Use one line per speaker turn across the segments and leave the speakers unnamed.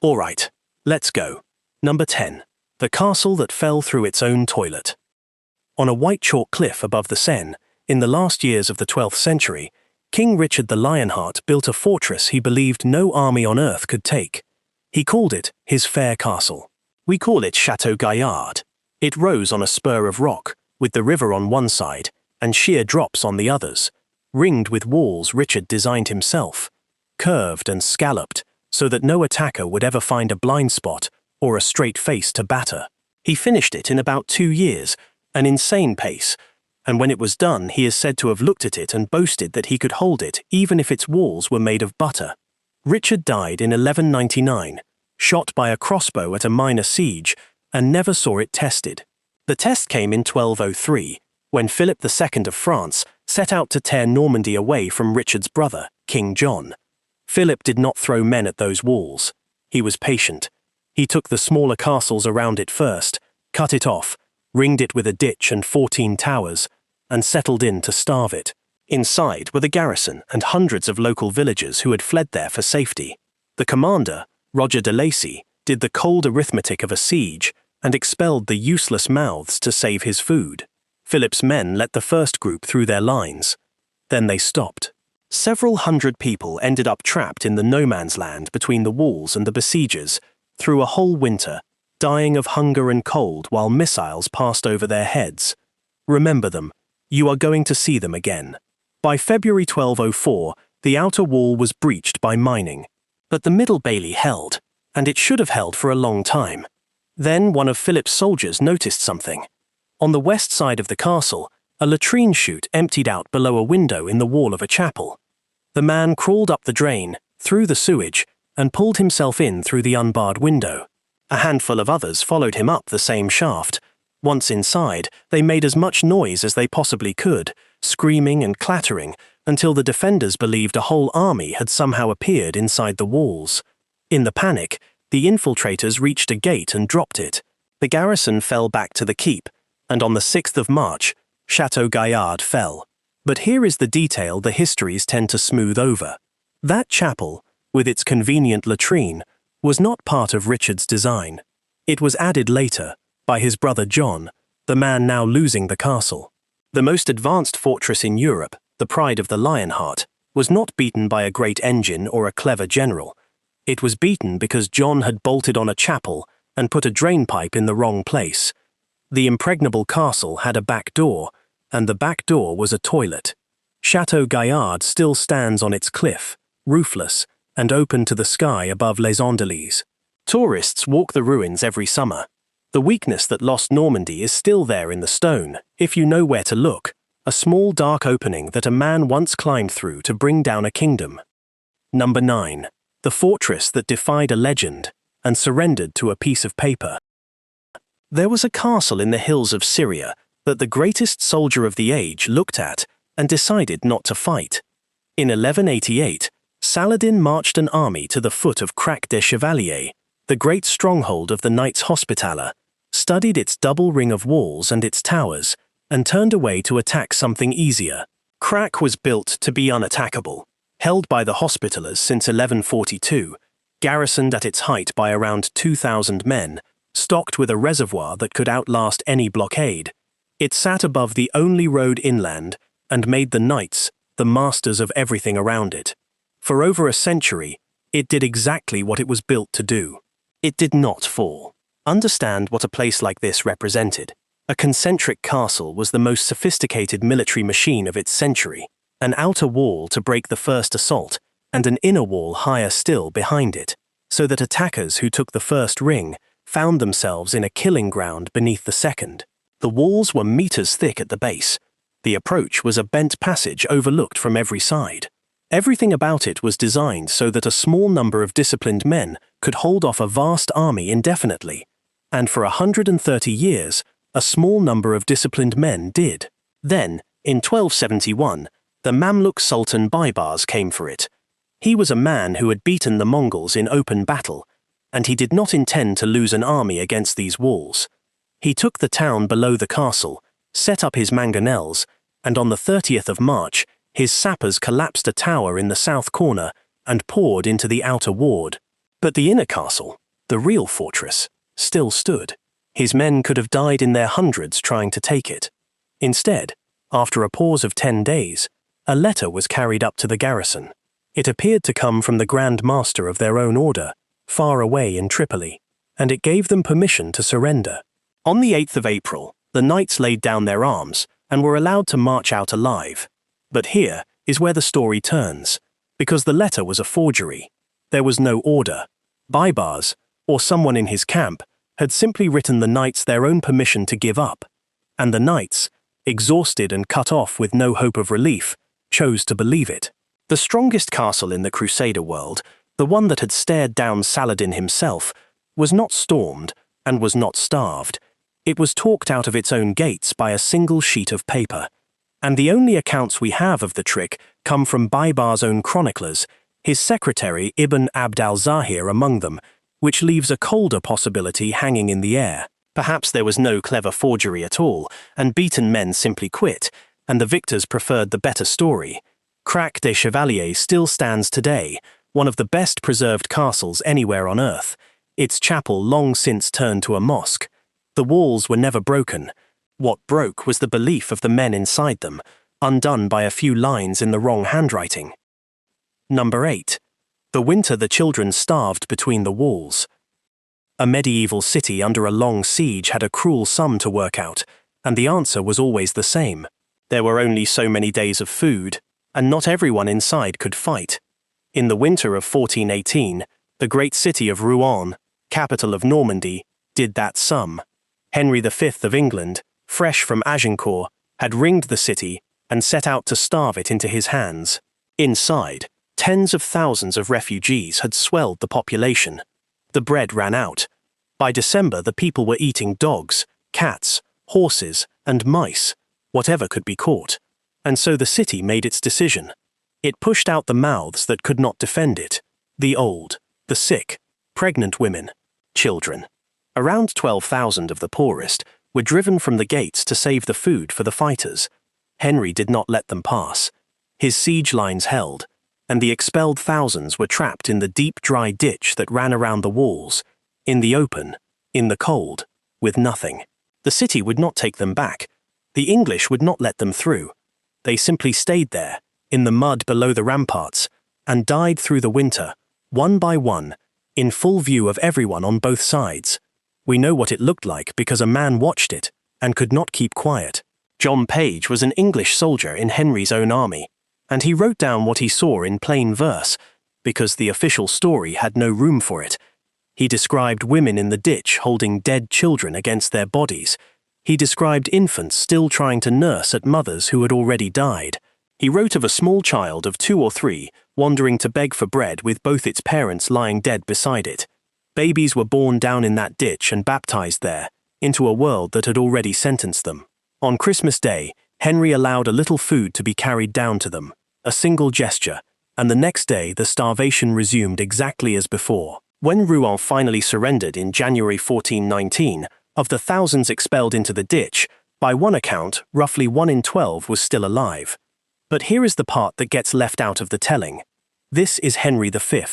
Alright, let's go. Number 10. The castle that fell through its own toilet. On a white chalk cliff above the Seine, in the last years of the 12th century, King Richard the Lionheart built a fortress he believed no army on earth could take. He called it his fair castle. We call it Chateau Gaillard. It rose on a spur of rock, with the river on one side and sheer drops on the others, ringed with walls Richard designed himself, curved and scalloped so that no attacker would ever find a blind spot or a straight face to batter. He finished it in about 2 years, an insane pace, and when it was done he is said to have looked at it and boasted that he could hold it even if its walls were made of butter. Richard died in 1199, shot by a crossbow at a minor siege, and never saw it tested. The test came in 1203, when Philip II of France set out to tear Normandy away from Richard's brother, King John. Philip did not throw men at those walls. He was patient. He took the smaller castles around it first, cut it off, ringed it with a ditch and 14 towers, and settled in to starve it. Inside were the garrison and hundreds of local villagers who had fled there for safety. The commander, Roger de Lacy, did the cold arithmetic of a siege and expelled the useless mouths to save his food. Philip's men let the first group through their lines. Then they stopped. Several hundred people ended up trapped in the no-man's land between the walls and the besiegers through a whole winter, dying of hunger and cold while missiles passed over their heads. Remember them. You are going to see them again. By February 1204, the outer wall was breached by mining. But the middle bailey held, and it should have held for a long time. Then one of Philip's soldiers noticed something. On the west side of the castle, a latrine chute emptied out below a window in the wall of a chapel. The man crawled up the drain, through the sewage, and pulled himself in through the unbarred window. A handful of others followed him up the same shaft. Once inside, they made as much noise as they possibly could, screaming and clattering, until the defenders believed a whole army had somehow appeared inside the walls. In the panic, the infiltrators reached a gate and dropped it. The garrison fell back to the keep, and on the 6th of March, Chateau Gaillard fell. But here is the detail the histories tend to smooth over. That chapel, with its convenient latrine, was not part of Richard's design. It was added later, by his brother John, the man now losing the castle. The most advanced fortress in Europe, the pride of the Lionheart, was not beaten by a great engine or a clever general. It was beaten because John had bolted on a chapel and put a drain pipe in the wrong place. The impregnable castle had a back door, and the back door was a toilet. Chateau Gaillard still stands on its cliff, roofless, and open to the sky above Les Andelys. Tourists walk the ruins every summer. The weakness that lost Normandy is still there in the stone, if you know where to look, a small dark opening that a man once climbed through to bring down a kingdom. Number 9. The fortress that defied a legend and surrendered to a piece of paper. There was a castle in the hills of Syria that the greatest soldier of the age looked at and decided not to fight. In 1188, Saladin marched an army to the foot of Crac des Chevaliers, the great stronghold of the Knights Hospitaller, studied its double ring of walls and its towers, and turned away to attack something easier. Crac was built to be unattackable, held by the Hospitallers since 1142, garrisoned at its height by around 2,000 men, stocked with a reservoir that could outlast any blockade. It sat above the only road inland and made the knights the masters of everything around it. For over a century, it did exactly what it was built to do. It did not fall. Understand what a place like this represented. A concentric castle was the most sophisticated military machine of its century, an outer wall to break the first assault, and an inner wall higher still behind it, so that attackers who took the first ring found themselves in a killing ground beneath the second. The walls were meters thick at the base. The approach was a bent passage overlooked from every side. Everything about it was designed so that a small number of disciplined men could hold off a vast army indefinitely, and for 130 years, a small number of disciplined men did. Then, in 1271, the Mamluk Sultan Baybars came for it. He was a man who had beaten the Mongols in open battle, and he did not intend to lose an army against these walls. He took the town below the castle, set up his mangonels, and on the 30th of March, his sappers collapsed a tower in the south corner and poured into the outer ward. But the inner castle, the real fortress, still stood. His men could have died in their hundreds trying to take it. Instead, after a pause of 10 days, a letter was carried up to the garrison. It appeared to come from the Grand Master of their own order, far away in Tripoli, and it gave them permission to surrender. On the 8th of April, the knights laid down their arms and were allowed to march out alive. But here is where the story turns, because the letter was a forgery. There was no order. Baibars, or someone in his camp, had simply written the knights their own permission to give up, and the knights, exhausted and cut off with no hope of relief, chose to believe it. The strongest castle in the Crusader world, the one that had stared down Saladin himself, was not stormed and was not starved. It was talked out of its own gates by a single sheet of paper. And the only accounts we have of the trick come from Baibar's own chroniclers, his secretary Ibn Abd al-Zahir among them, which leaves a colder possibility hanging in the air. Perhaps there was no clever forgery at all, and beaten men simply quit, and the victors preferred the better story. Crac des Chevaliers still stands today, one of the best preserved castles anywhere on earth, its chapel long since turned to a mosque. The walls were never broken. What broke was the belief of the men inside them, undone by a few lines in the wrong handwriting. Number 8. The winter the children starved between the walls. A medieval city under a long siege had a cruel sum to work out, and the answer was always the same. There were only so many days of food, and not everyone inside could fight. In the winter of 1418, the great city of Rouen, capital of Normandy, did that sum. Henry V of England, fresh from Agincourt, had ringed the city and set out to starve it into his hands. Inside, tens of thousands of refugees had swelled the population. The bread ran out. By December, the people were eating dogs, cats, horses, and mice, whatever could be caught. And so the city made its decision. It pushed out the mouths that could not defend it, the old, the sick, pregnant women, children. Around 12,000 of the poorest were driven from the gates to save the food for the fighters. Henry did not let them pass. His siege lines held, and the expelled thousands were trapped in the deep dry ditch that ran around the walls, in the open, in the cold, with nothing. The city would not take them back. The English would not let them through. They simply stayed there, in the mud below the ramparts, and died through the winter, one by one, in full view of everyone on both sides. We know what it looked like because a man watched it and could not keep quiet. John Page was an English soldier in Henry's own army, and he wrote down what he saw in plain verse, because the official story had no room for it. He described women in the ditch holding dead children against their bodies. He described infants still trying to nurse at mothers who had already died. He wrote of a small child of 2 or 3 wandering to beg for bread with both its parents lying dead beside it. Babies were born down in that ditch and baptized there, into a world that had already sentenced them. On Christmas Day, Henry allowed a little food to be carried down to them, a single gesture, and the next day the starvation resumed exactly as before. When Rouen finally surrendered in January 1419, of the thousands expelled into the ditch, by one account, roughly 1 in 12 was still alive. But here is the part that gets left out of the telling. This is Henry V,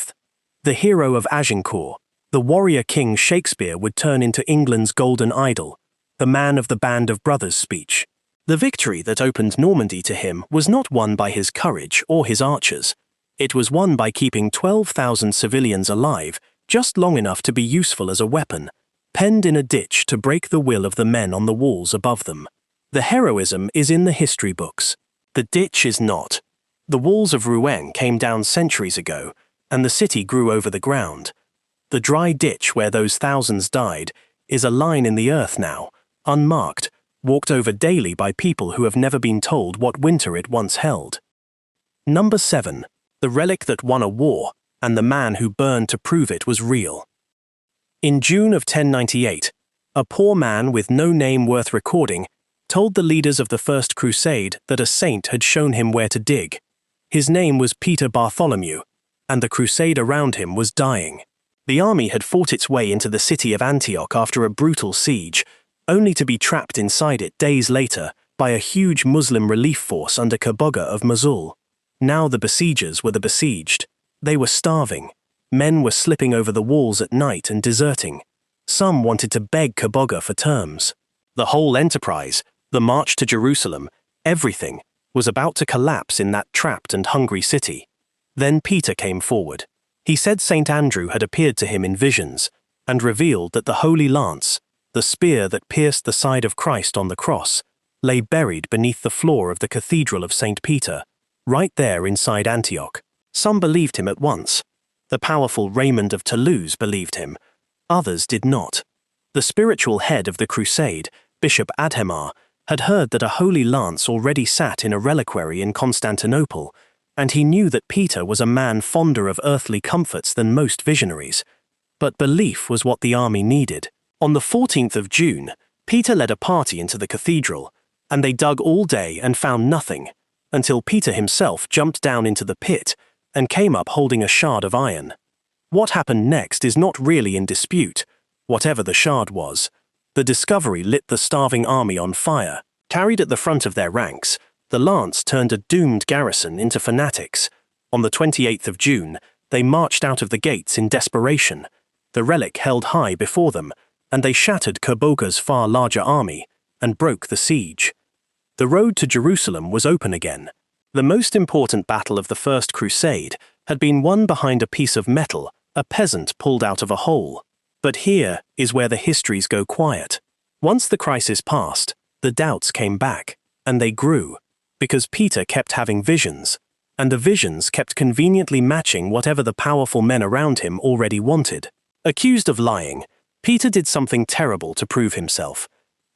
the hero of Agincourt, the warrior king Shakespeare would turn into England's golden idol, the man of the band of brothers speech. The victory that opened Normandy to him was not won by his courage or his archers. It was won by keeping 12,000 civilians alive just long enough to be useful as a weapon, penned in a ditch to break the will of the men on the walls above them. The heroism is in the history books. The ditch is not. The walls of Rouen came down centuries ago, and the city grew over the ground. The dry ditch where those thousands died is a line in the earth now, unmarked, walked over daily by people who have never been told what winter it once held. Number 7. The relic that won a war, and the man who burned to prove it was real. In June of 1098, a poor man with no name worth recording told the leaders of the First Crusade that a saint had shown him where to dig. His name was Peter Bartholomew, and the crusade around him was dying. The army had fought its way into the city of Antioch after a brutal siege, only to be trapped inside it days later by a huge Muslim relief force under Kaboga of Mosul. Now the besiegers were the besieged. They were starving. Men were slipping over the walls at night and deserting. Some wanted to beg Kaboga for terms. The whole enterprise, the march to Jerusalem, everything, was about to collapse in that trapped and hungry city. Then Peter came forward. He said St. Andrew had appeared to him in visions, and revealed that the Holy Lance, the spear that pierced the side of Christ on the cross, lay buried beneath the floor of the Cathedral of St. Peter, right there inside Antioch. Some believed him at once. The powerful Raymond of Toulouse believed him. Others did not. The spiritual head of the crusade, Bishop Adhemar, had heard that a holy lance already sat in a reliquary in Constantinople, and he knew that Peter was a man fonder of earthly comforts than most visionaries. But belief was what the army needed. On the 14th of June, Peter led a party into the cathedral, and they dug all day and found nothing, until Peter himself jumped down into the pit and came up holding a shard of iron. What happened next is not really in dispute. Whatever the shard was, the discovery lit the starving army on fire. Carried at the front of their ranks, the lance turned a doomed garrison into fanatics. On the 28th of June, they marched out of the gates in desperation. The relic held high before them, and they shattered Kaboga's far larger army and broke the siege. The road to Jerusalem was open again. The most important battle of the First Crusade had been won behind a piece of metal a peasant pulled out of a hole. But here is where the histories go quiet. Once the crisis passed, the doubts came back, and they grew, because Peter kept having visions, and the visions kept conveniently matching whatever the powerful men around him already wanted. Accused of lying, Peter did something terrible to prove himself.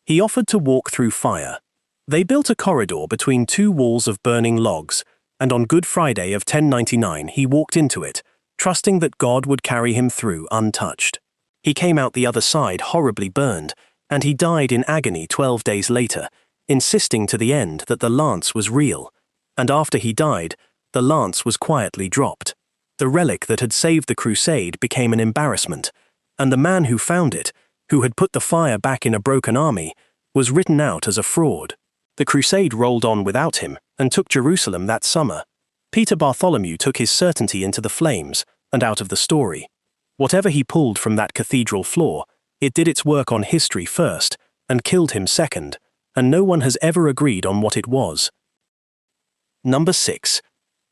He offered to walk through fire. They built a corridor between two walls of burning logs, and on Good Friday of 1099 he walked into it, trusting that God would carry him through untouched. He came out the other side horribly burned, and he died in agony 12 days later, insisting to the end that the lance was real, and after he died, the lance was quietly dropped. The relic that had saved the crusade became an embarrassment, and the man who found it, who had put the fire back in a broken army, was written out as a fraud. The crusade rolled on without him and took Jerusalem that summer. Peter Bartholomew took his certainty into the flames and out of the story. Whatever he pulled from that cathedral floor, it did its work on history first and killed him second, and no one has ever agreed on what it was. Number 6.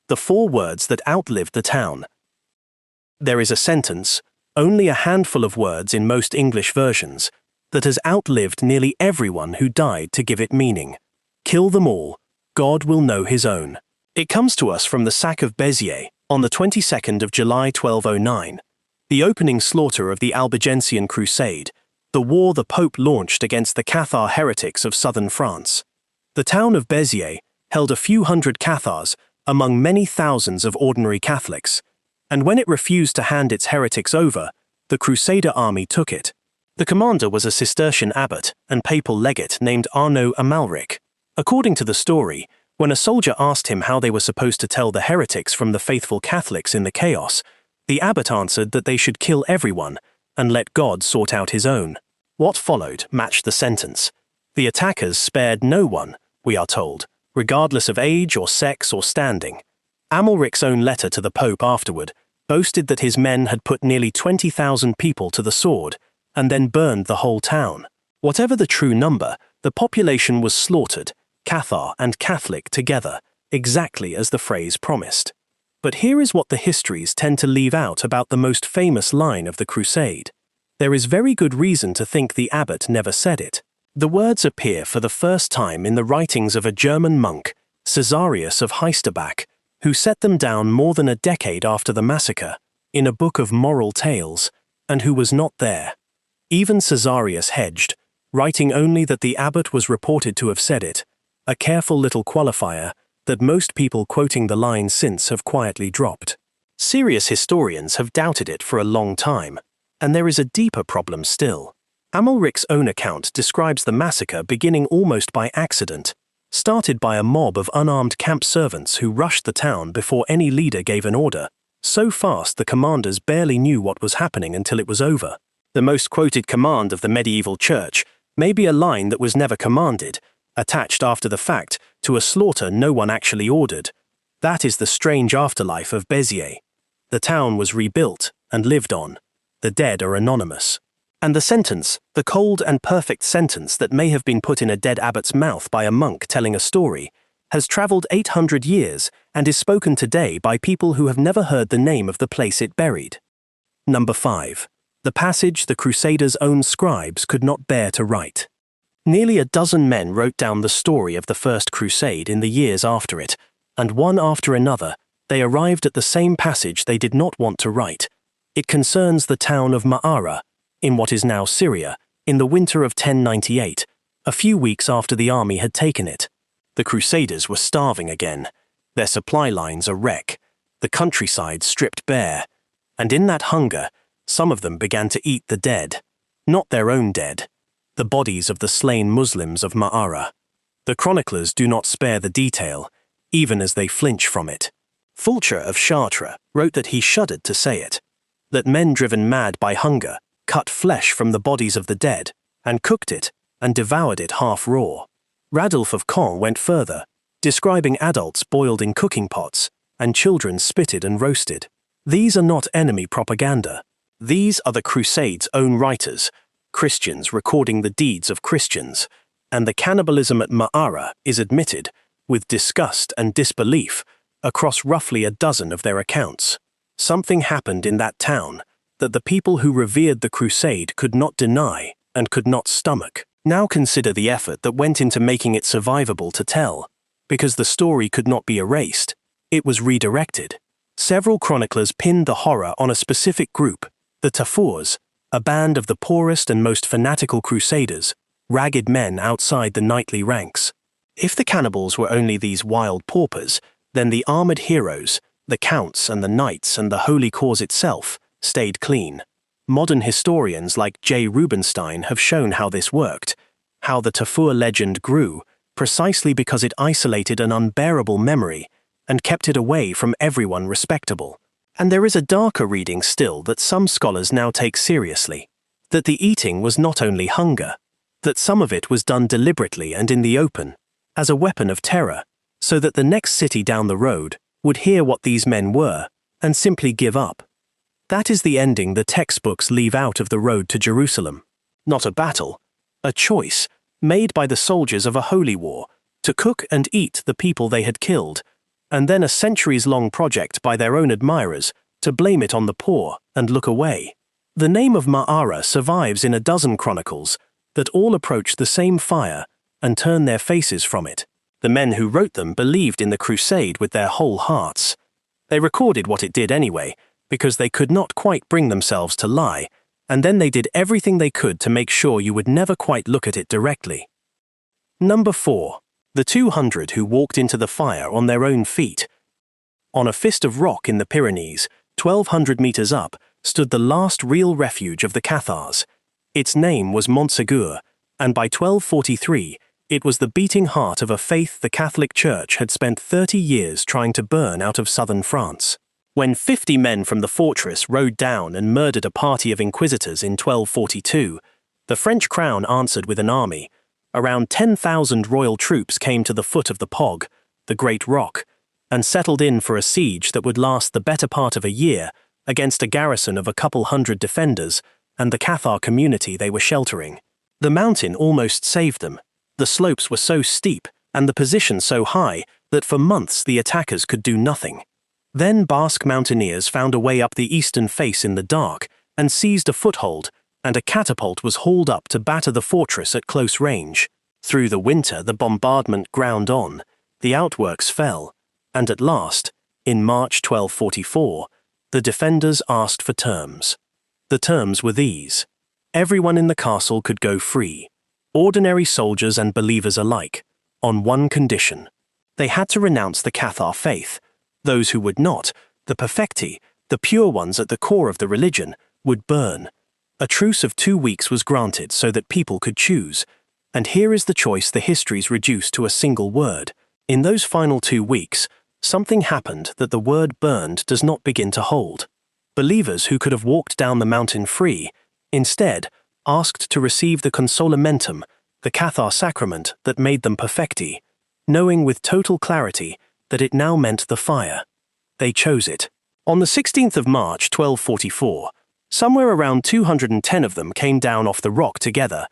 The 4 words that outlived the town. There is a sentence, only a handful of words in most English versions, that has outlived nearly everyone who died to give it meaning. Kill them all, God will know his own. It comes to us from the sack of Béziers on the 22nd of July 1209, the opening slaughter of the Albigensian Crusade, the war the Pope launched against the Cathar heretics of southern France. The town of Béziers held a few hundred Cathars among many thousands of ordinary Catholics, and when it refused to hand its heretics over, the Crusader army took it. The commander was a Cistercian abbot and papal legate named Arnaud Amalric. According to the story, when a soldier asked him how they were supposed to tell the heretics from the faithful Catholics in the chaos, the abbot answered that they should kill everyone and let God sort out his own. What followed matched the sentence. The attackers spared no one, we are told, regardless of age or sex or standing. Amalric's own letter to the Pope afterward boasted that his men had put nearly 20,000 people to the sword and then burned the whole town. Whatever the true number, the population was slaughtered, Cathar and Catholic together, exactly as the phrase promised. But here is what the histories tend to leave out about the most famous line of the crusade. There is very good reason to think the abbot never said it. The words appear for the first time in the writings of a German monk, Caesarius of Heisterbach, who set them down more than a decade after the massacre, in a book of moral tales, and who was not there. Even Caesarius hedged, writing only that the abbot was reported to have said it, a careful little qualifier that most people quoting the line since have quietly dropped. Serious historians have doubted it for a long time, and there is a deeper problem still. Amalric's own account describes the massacre beginning almost by accident, started by a mob of unarmed camp servants who rushed the town before any leader gave an order, so fast the commanders barely knew what was happening until it was over. The most quoted command of the medieval church may be a line that was never commanded, attached after the fact to a slaughter no one actually ordered. That is the strange afterlife of Béziers. The town was rebuilt and lived on. The dead are anonymous. And the sentence, the cold and perfect sentence that may have been put in a dead abbot's mouth by a monk telling a story, has travelled 800 years and is spoken today by people who have never heard the name of the place it buried. Number 5. The passage the Crusaders' own scribes could not bear to write. Nearly a dozen men wrote down the story of the First Crusade in the years after it, and one after another, they arrived at the same passage they did not want to write. It concerns the town of Ma'ara, in what is now Syria, in the winter of 1098, a few weeks after the army had taken it. The Crusaders were starving again, their supply lines a wreck, the countryside stripped bare, and in that hunger, some of them began to eat the dead, not their own dead, the bodies of the slain Muslims of Ma'ara. The chroniclers do not spare the detail, even as they flinch from it. Fulcher of Chartres wrote that he shuddered to say it, that men driven mad by hunger cut flesh from the bodies of the dead and cooked it and devoured it half raw. Radulf of Caen went further, describing adults boiled in cooking pots and children spitted and roasted. These are not enemy propaganda. These are the Crusade's own writers, Christians recording the deeds of Christians, and the cannibalism at Ma'ara is admitted, with disgust and disbelief, across roughly a dozen of their accounts. Something happened in that town that the people who revered the Crusade could not deny and could not stomach. Now consider the effort that went into making it survivable to tell. Because the story could not be erased, it was redirected. Several chroniclers pinned the horror on a specific group, the Tafurs, a band of the poorest and most fanatical crusaders, ragged men outside the knightly ranks. If the cannibals were only these wild paupers, then the armoured heroes, the counts and the knights and the holy cause itself, stayed clean. Modern historians like J. Rubinstein have shown how this worked, how the Tafur legend grew, precisely because it isolated an unbearable memory and kept it away from everyone respectable. And there is a darker reading still that some scholars now take seriously, that the eating was not only hunger, that some of it was done deliberately and in the open, as a weapon of terror, so that the next city down the road would hear what these men were and simply give up. That is the ending the textbooks leave out of the road to Jerusalem. Not a battle, a choice made by the soldiers of a holy war to cook and eat the people they had killed, and then a centuries-long project by their own admirers to blame it on the poor and look away. The name of Ma'ara survives in a dozen chronicles that all approach the same fire and turn their faces from it. The men who wrote them believed in the crusade with their whole hearts. They recorded what it did anyway, because they could not quite bring themselves to lie, and then they did everything they could to make sure you would never quite look at it directly. Number 4. The 200 who walked into the fire on their own feet. On a fist of rock in the Pyrenees, 1,200 meters up, stood the last real refuge of the Cathars. Its name was Montségur, and by 1243, it was the beating heart of a faith the Catholic Church had spent 30 years trying to burn out of southern France. When 50 men from the fortress rode down and murdered a party of inquisitors in 1242, the French crown answered with an army. Around 10,000 royal troops came to the foot of the Pog, the Great Rock, and settled in for a siege that would last the better part of a year against a garrison of a couple hundred defenders and the Cathar community they were sheltering. The mountain almost saved them. The slopes were so steep and the position so high that for months the attackers could do nothing. Then Basque mountaineers found a way up the eastern face in the dark and seized a foothold, and a catapult was hauled up to batter the fortress at close range. Through the winter the bombardment ground on, the outworks fell, and at last, in March 1244, the defenders asked for terms. The terms were these. Everyone in the castle could go free, ordinary soldiers and believers alike, on one condition. They had to renounce the Cathar faith. Those who would not, the perfecti, the pure ones at the core of the religion, would burn. A truce of 2 weeks was granted so that people could choose, and here is the choice the histories reduce to a single word. In those final 2 weeks, something happened that the word burned does not begin to hold. Believers who could have walked down the mountain free, instead, asked to receive the consolamentum, the Cathar sacrament that made them perfecti, knowing with total clarity that it now meant the fire. They chose it. On the 16th of March 1244, somewhere around 210 of them came down off the rock together,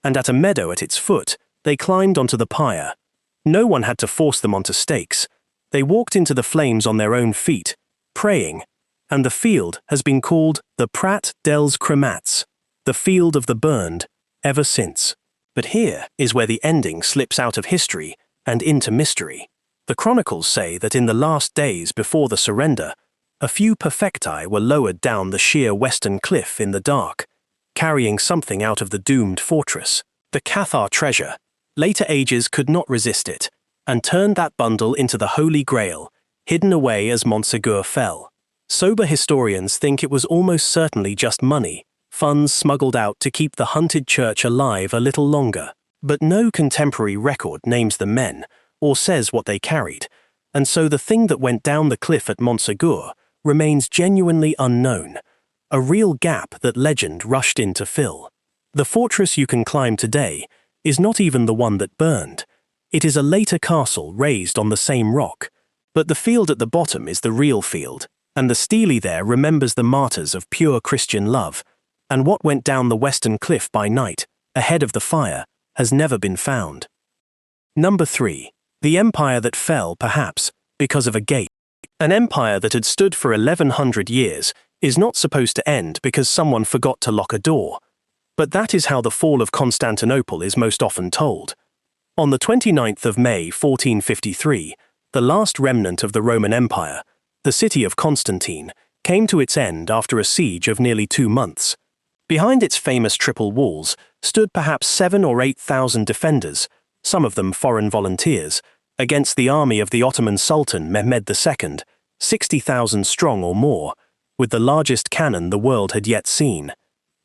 and at a meadow at its foot, they climbed onto the pyre. No one had to force them onto stakes. They walked into the flames on their own feet, praying, and the field has been called the Prat dels Cremats, the field of the burned, ever since. But here is where the ending slips out of history and into mystery. The chronicles say that in the last days before the surrender, a few perfecti were lowered down the sheer western cliff in the dark, carrying something out of the doomed fortress, the Cathar treasure. Later ages could not resist it, and turned that bundle into the Holy Grail, hidden away as Montsegur fell. Sober historians think it was almost certainly just money, funds smuggled out to keep the hunted church alive a little longer. But no contemporary record names the men, or says what they carried, and so the thing that went down the cliff at Montsegur remains genuinely unknown, a real gap that legend rushed in to fill. The fortress you can climb today is not even the one that burned. It is a later castle raised on the same rock, but the field at the bottom is the real field, and the stele there remembers the martyrs of pure Christian love, and what went down the western cliff by night, ahead of the fire, has never been found. Number 3. The empire that fell, perhaps, because of a gate. An empire that had stood for 1100 years is not supposed to end because someone forgot to lock a door. But that is how the fall of Constantinople is most often told. On the 29th of May 1453, the last remnant of the Roman Empire, the city of Constantine, came to its end after a siege of nearly 2 months. Behind its famous triple walls stood perhaps 7,000 or 8,000 defenders, some of them foreign volunteers, against the army of the Ottoman Sultan Mehmed II, 60,000 strong or more, with the largest cannon the world had yet seen.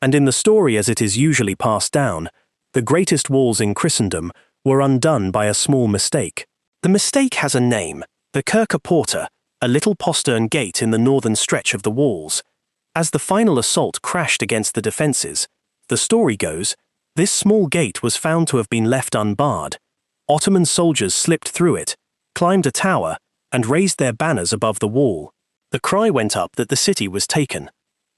And in the story as it is usually passed down, the greatest walls in Christendom were undone by a small mistake. The mistake has a name, the Kirke Porta, a little postern gate in the northern stretch of the walls. As the final assault crashed against the defences, the story goes, this small gate was found to have been left unbarred. Ottoman soldiers slipped through it, climbed a tower, and raised their banners above the wall. The cry went up that the city was taken,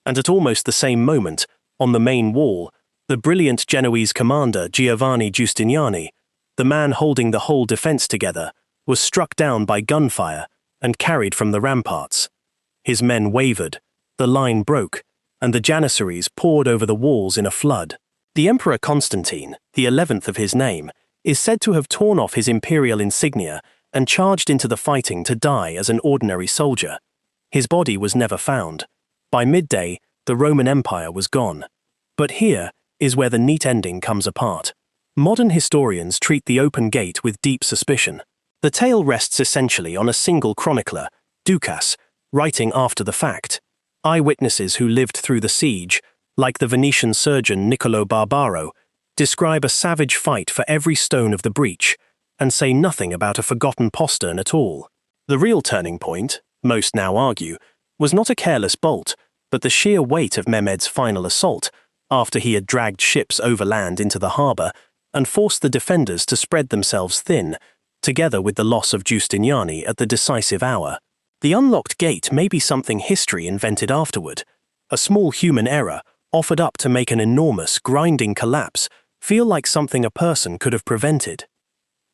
and at almost the same moment, on the main wall, the brilliant Genoese commander Giovanni Giustiniani, the man holding the whole defence together, was struck down by gunfire and carried from the ramparts. His men wavered, the line broke, and the Janissaries poured over the walls in a flood. The Emperor Constantine, the 11th of his name, is said to have torn off his imperial insignia and charged into the fighting to die as an ordinary soldier. His body was never found. By midday, the Roman Empire was gone. But here is where the neat ending comes apart. Modern historians treat the open gate with deep suspicion. The tale rests essentially on a single chronicler, Ducas, writing after the fact. Eyewitnesses who lived through the siege, like the Venetian surgeon Niccolo Barbaro, describe a savage fight for every stone of the breach, and say nothing about a forgotten postern at all. The real turning point, most now argue, was not a careless bolt, but the sheer weight of Mehmed's final assault, after he had dragged ships overland into the harbour and forced the defenders to spread themselves thin, together with the loss of Giustiniani at the decisive hour. The unlocked gate may be something history invented afterward, a small human error offered up to make an enormous, grinding collapse feel like something a person could have prevented.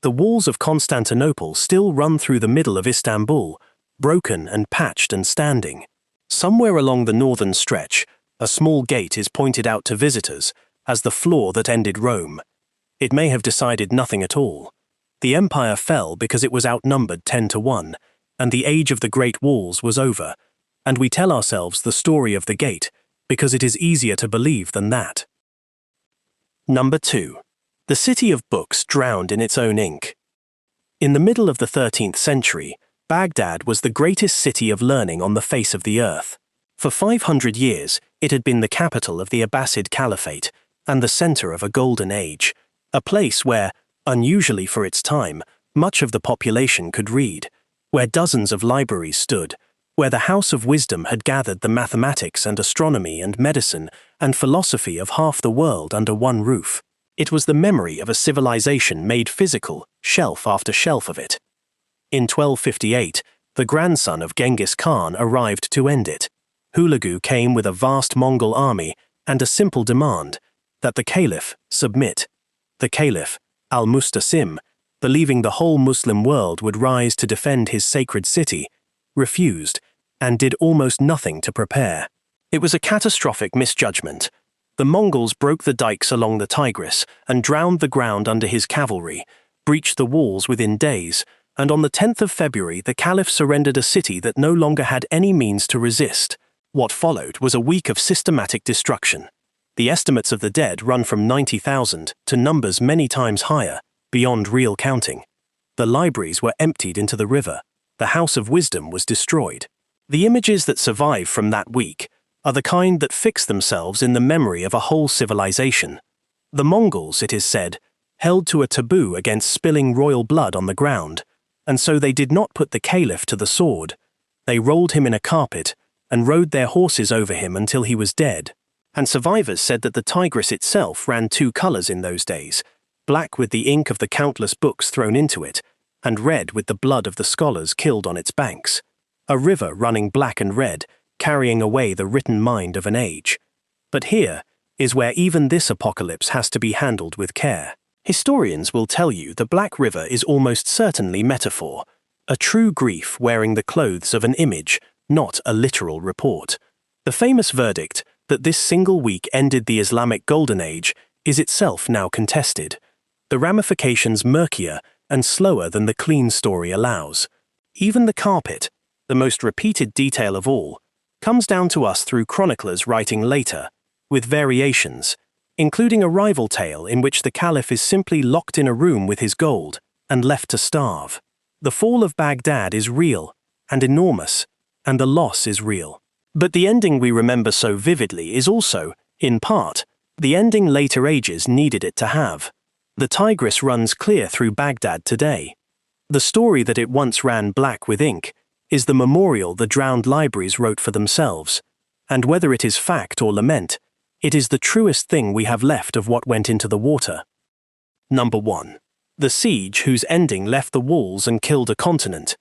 The walls of Constantinople still run through the middle of Istanbul, broken and patched and standing. Somewhere along the northern stretch, a small gate is pointed out to visitors as the flaw that ended Rome. It may have decided nothing at all. The empire fell because it was outnumbered 10-1, and the age of the Great Walls was over, and we tell ourselves the story of the gate because it is easier to believe than that. Number 2. The city of books drowned in its own ink. In the middle of the 13th century, Baghdad was the greatest city of learning on the face of the earth. For 500 years, it had been the capital of the Abbasid Caliphate and the center of a golden age, a place where, unusually for its time, much of the population could read, where dozens of libraries stood, where the House of Wisdom had gathered the mathematics and astronomy and medicine and philosophy of half the world under one roof. It was the memory of a civilization made physical, shelf after shelf of it. In 1258, the grandson of Genghis Khan, arrived to end it. Hulagu came with a vast Mongol army and a simple demand, that the caliph submit. The caliph, al-Mustasim, believing the whole Muslim world would rise to defend his sacred city, refused and did almost nothing to prepare. It was a catastrophic misjudgment. The Mongols broke the dikes along the Tigris and drowned the ground under his cavalry, breached the walls within days, and on the 10th of February the caliph surrendered a city that no longer had any means to resist. What followed was a week of systematic destruction. The estimates of the dead run from 90,000 to numbers many times higher, beyond real counting. The libraries were emptied into the river. The House of Wisdom was destroyed. The images that survive from that week are the kind that fix themselves in the memory of a whole civilization. The Mongols, it is said, held to a taboo against spilling royal blood on the ground, and so they did not put the caliph to the sword. They rolled him in a carpet and rode their horses over him until he was dead. And survivors said that the Tigris itself ran two colors in those days, black with the ink of the countless books thrown into it, and red with the blood of the scholars killed on its banks. A river running black and red, carrying away the written mind of an age. But here is where even this apocalypse has to be handled with care. Historians will tell you the Black River is almost certainly metaphor, a true grief wearing the clothes of an image, not a literal report. The famous verdict that this single week ended the Islamic Golden Age is itself now contested, the ramifications murkier and slower than the clean story allows. Even the carpet, the most repeated detail of all, comes down to us through chroniclers writing later, with variations, including a rival tale in which the caliph is simply locked in a room with his gold and left to starve. The fall of Baghdad is real and enormous, and the loss is real. But the ending we remember so vividly is also, in part, the ending later ages needed it to have. The Tigris runs clear through Baghdad today. The story that it once ran black with ink is the memorial the drowned libraries wrote for themselves, and whether it is fact or lament, it is the truest thing we have left of what went into the water. Number 1. The siege whose ending left the walls and killed a continent.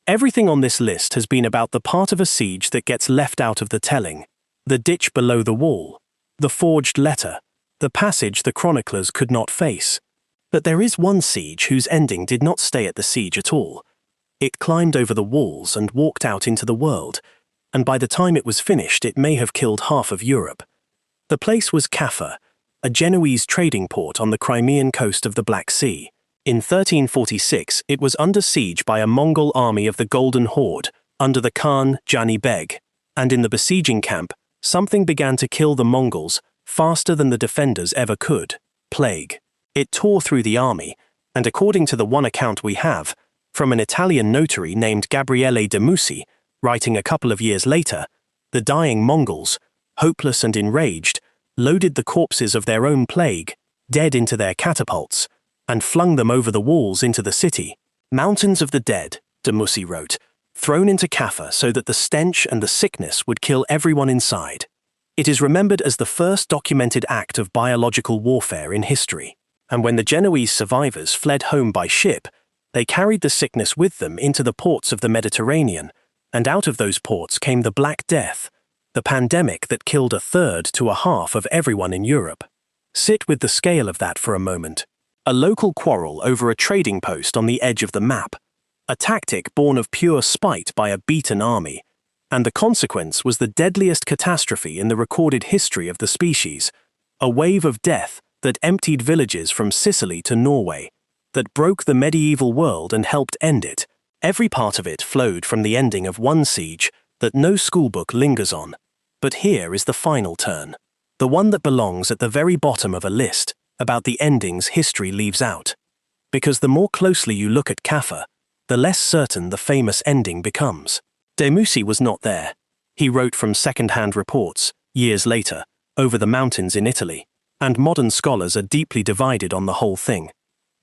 Everything on this list has been about the part of a siege that gets left out of the telling, the ditch below the wall, the forged letter, the passage the chroniclers could not face. But there is one siege whose ending did not stay at the siege at all. It climbed over the walls and walked out into the world, and by the time it was finished it may have killed half of Europe. The place was Kaffa, a Genoese trading port on the Crimean coast of the Black Sea. In 1346 it was under siege by a Mongol army of the Golden Horde, under the Khan Jani Beg, and in the besieging camp, something began to kill the Mongols faster than the defenders ever could: plague. It tore through the army, and according to the one account we have, from an Italian notary named Gabriele de Musi, writing a couple of years later, the dying Mongols, hopeless and enraged, loaded the corpses of their own plague, dead, into their catapults, and flung them over the walls into the city. Mountains of the dead, de Musi wrote, thrown into Kaffa so that the stench and the sickness would kill everyone inside. It is remembered as the first documented act of biological warfare in history, and when the Genoese survivors fled home by ship, they carried the sickness with them into the ports of the Mediterranean, and out of those ports came the Black Death, the pandemic that killed 1/3 to 1/2 of everyone in Europe. Sit with the scale of that for a moment. A local quarrel over a trading post on the edge of the map, a tactic born of pure spite by a beaten army, and the consequence was the deadliest catastrophe in the recorded history of the species, a wave of death that emptied villages from Sicily to Norway, that broke the medieval world and helped end it. Every part of it flowed from the ending of one siege that no schoolbook lingers on. But here is the final turn, the one that belongs at the very bottom of a list about the endings history leaves out. Because the more closely you look at Kaffa, the less certain the famous ending becomes. De Musi was not there. He wrote from second-hand reports, years later, over the mountains in Italy, and modern scholars are deeply divided on the whole thing.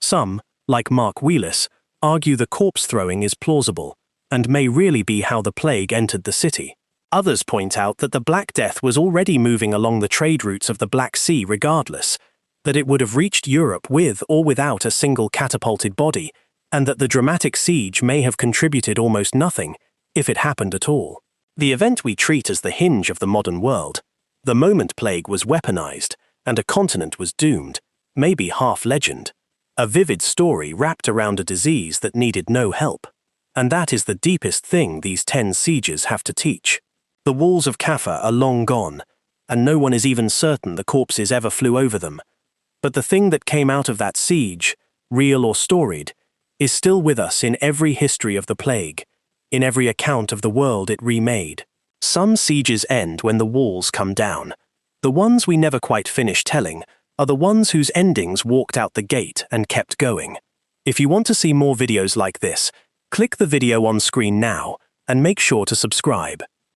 Some, like Mark Wheelis, argue the corpse throwing is plausible, and may really be how the plague entered the city. Others point out that the Black Death was already moving along the trade routes of the Black Sea regardless, that it would have reached Europe with or without a single catapulted body, and that the dramatic siege may have contributed almost nothing, if it happened at all. The event we treat as the hinge of the modern world, the moment plague was weaponized, and a continent was doomed, may be half legend, a vivid story wrapped around a disease that needed no help. And that is the deepest thing these 10 sieges have to teach. The walls of Kaffa are long gone, and no one is even certain the corpses ever flew over them. But the thing that came out of that siege, real or storied, is still with us in every history of the plague, in every account of the world it remade. Some sieges end when the walls come down. The ones we never quite finish telling are the ones whose endings walked out the gate and kept going. If you want to see more videos like this, click the video on screen now and make sure to subscribe.